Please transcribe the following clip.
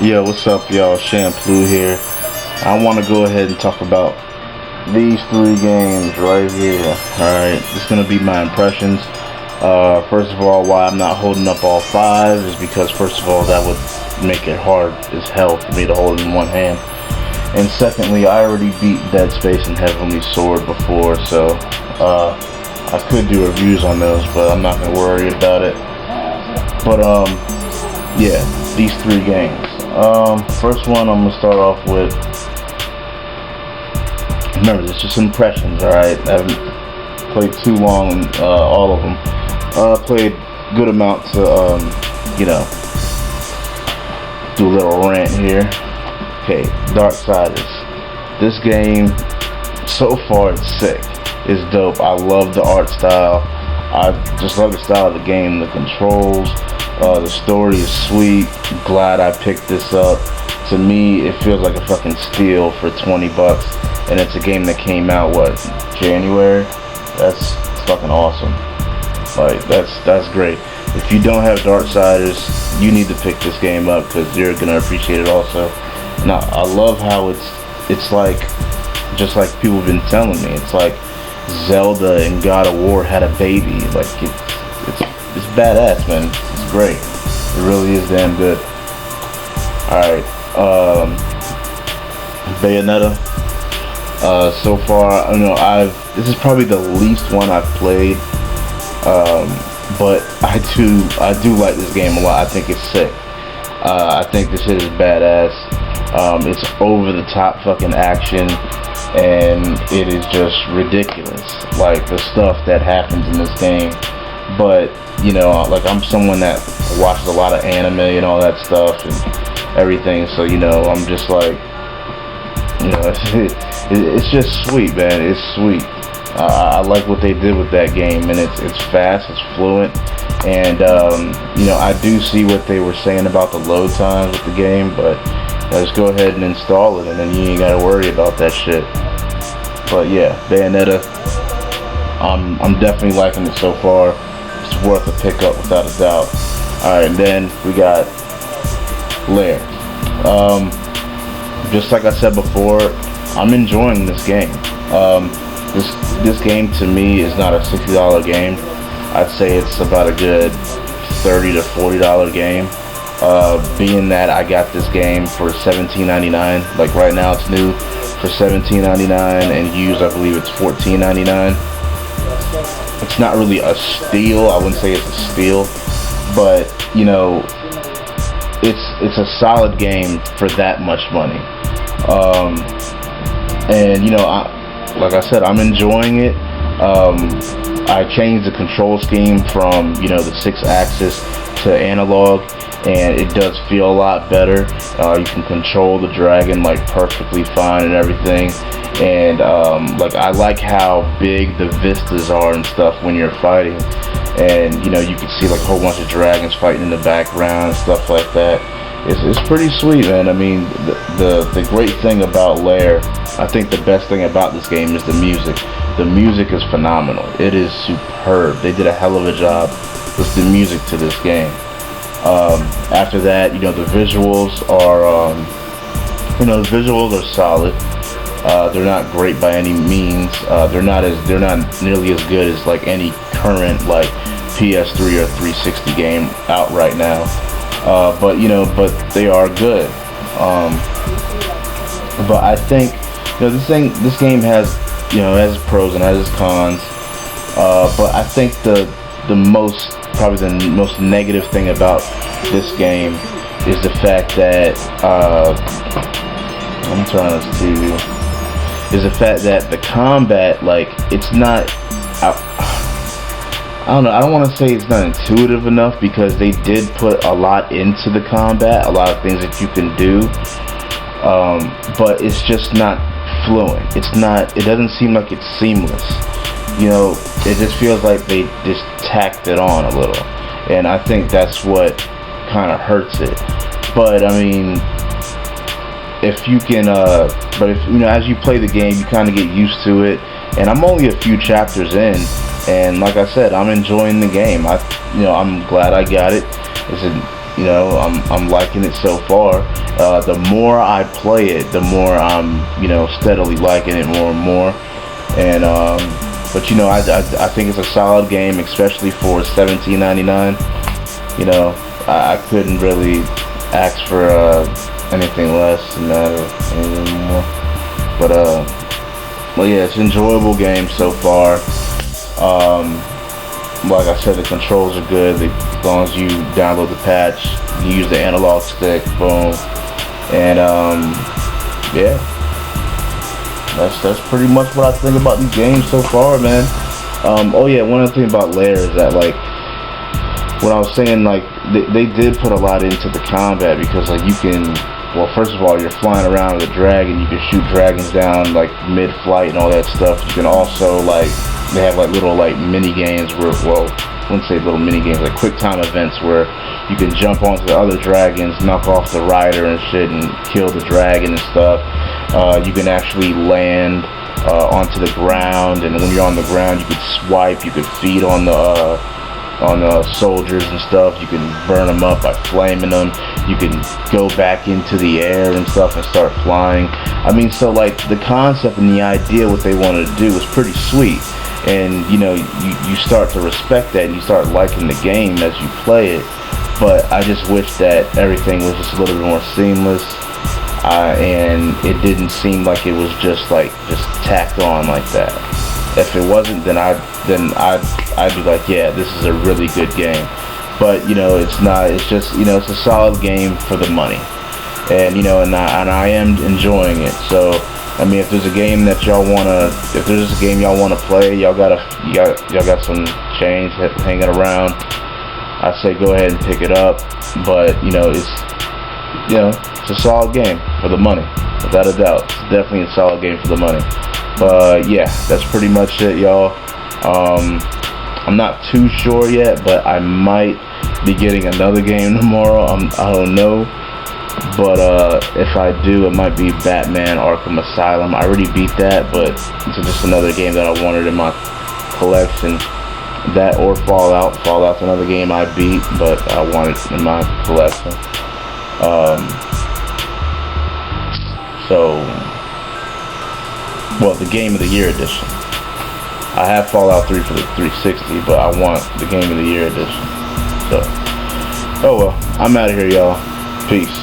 Yo, what's up, y'all? Shampoo here. I want to go ahead and talk about these three games right here. Alright, it's going to be my impressions. First of all, why I'm not holding up all five is because, first of all, that would make it hard as hell for me to hold it in one hand. And secondly, I already beat Dead Space and Heavenly Sword before, so I could do reviews on those, but I'm not going to worry about it. But, yeah, these three games. First one I'm gonna start off with. Remember, it's just impressions, alright? I haven't played too long, all of them. Played good amount to, do a little rant here. Okay, Darksiders. This game, so far, it's sick. It's dope. I love the art style. I just love the style of the game, the controls. The story is sweet. Glad I picked this up. To me, it feels like a fucking steal for $20, and it's a game that came out January. That's fucking awesome. Like that's great. If you don't have Darksiders, you need to pick this game up because you're gonna appreciate it also. And I love how it's like just like people have been telling me. It's like Zelda and God of War had a baby. Like it's badass, man. It's great. It really is damn good. Alright, Bayonetta. So far, this is probably the least one I've played. But I do like this game a lot. I think it's sick. I think this shit is badass. It's over the top fucking action, and it is just ridiculous. Like the stuff that happens in this game. But like I'm someone that watches a lot of anime and all that stuff and everything, so I'm just like, it's just sweet, man. It's sweet. I like what they did with that game, and it's fast, it's fluent, and I do see what they were saying about the load times with the game, but just go ahead and install it, and then you ain't gotta worry about that shit. But yeah, Bayonetta, I'm definitely liking it so far. It's worth a pickup without a doubt. Alright, and then we got Lair. Just like I said before, I'm enjoying this game. This game to me is not a $60 game. I'd say it's about a good $30 to $40 game. Being that I got this game for $17.99. Like right now it's new for $17.99, and used I believe it's $14.99. It's not really a steal. I wouldn't say it's a steal, but it's a solid game for that much money. And like I said, I'm enjoying it. I changed the control scheme from the 6-axis to analog, and it does feel a lot better. You can control the dragon like perfectly fine and everything. And like I like how big the vistas are and stuff when you're fighting, and you can see like a whole bunch of dragons fighting in the background and stuff like that. It's pretty sweet, man. I mean, the great thing about Lair, I think the best thing about this game is the music. The music is phenomenal. It is superb. They did a hell of a job with the music to this game. After that, the visuals are solid. They're not great by any means. They're not nearly as good as like any current like PS3 or 360 game out right now. But they are good. But I think this game has has pros and has its cons. But I think probably the most negative thing about this game is the fact that I'm trying to see. Is the fact that the combat, like, it's not, I don't know, I don't want to say it's not intuitive enough, because they did put a lot into the combat, a lot of things that you can do, but it's just not fluent. It doesn't seem like it's seamless. It just feels like they just tacked it on a little, and I think that's what kind of hurts it. But I mean, if you can, but if as you play the game, you kind of get used to it. And I'm only a few chapters in, and like I said, I'm enjoying the game. I'm glad I got it. You know, I'm liking it so far. The more I play it, the more I'm, you know, steadily liking it more and more. And but you know, I think it's a solid game, especially for $17.99. You know, I couldn't really ask for anything less than that or anything more. But yeah, it's an enjoyable game so far. Like I said, the controls are good. As long as you download the patch, you use the analog stick, boom. And yeah, that's pretty much what I think about these games so far, man. Oh yeah, one other thing about Lair is that, like, when I was saying, like, they did put a lot into the combat, because, like, you can, well, first of all, you're flying around with a dragon, you can shoot dragons down, like, mid-flight and all that stuff. You can also, like, they have, like, little, like, mini games where, well, I wouldn't say little mini games, like quick time events where you can jump onto the other dragons, knock off the rider and shit, and kill the dragon and stuff. You can actually land onto the ground, and when you're on the ground, you could swipe, you could feed on the soldiers and stuff. You can burn them up by flaming them. You can go back into the air and stuff and start flying. I mean, so, like, the concept and the idea, what they wanted to do was pretty sweet. And, you know, you start to respect that, and you start liking the game as you play it. But I just wish that everything was just a little bit more seamless, and it didn't seem like it was just tacked on like that. If it wasn't, then I'd be like, yeah, this is a really good game. But, you know, it's not. It's just, you know, it's a solid game for the money, and, you know, and I am enjoying it. So, I mean, if there's a game that y'all wanna play, y'all got some change hanging around, I say go ahead and pick it up. But, you know, it's a solid game for the money, without a doubt. It's definitely a solid game for the money. But yeah, that's pretty much it, y'all. I'm not too sure yet, but I might be getting another game tomorrow. I don't know. But if I do, it might be Batman Arkham Asylum. I already beat that, but it's just another game that I wanted in my collection. That or Fallout. Fallout's another game I beat, but I want it in my collection. Well, the Game of the Year edition. I have Fallout 3 for the 360, but I want the Game of the Year edition. So, oh well, I'm out of here, y'all. Peace.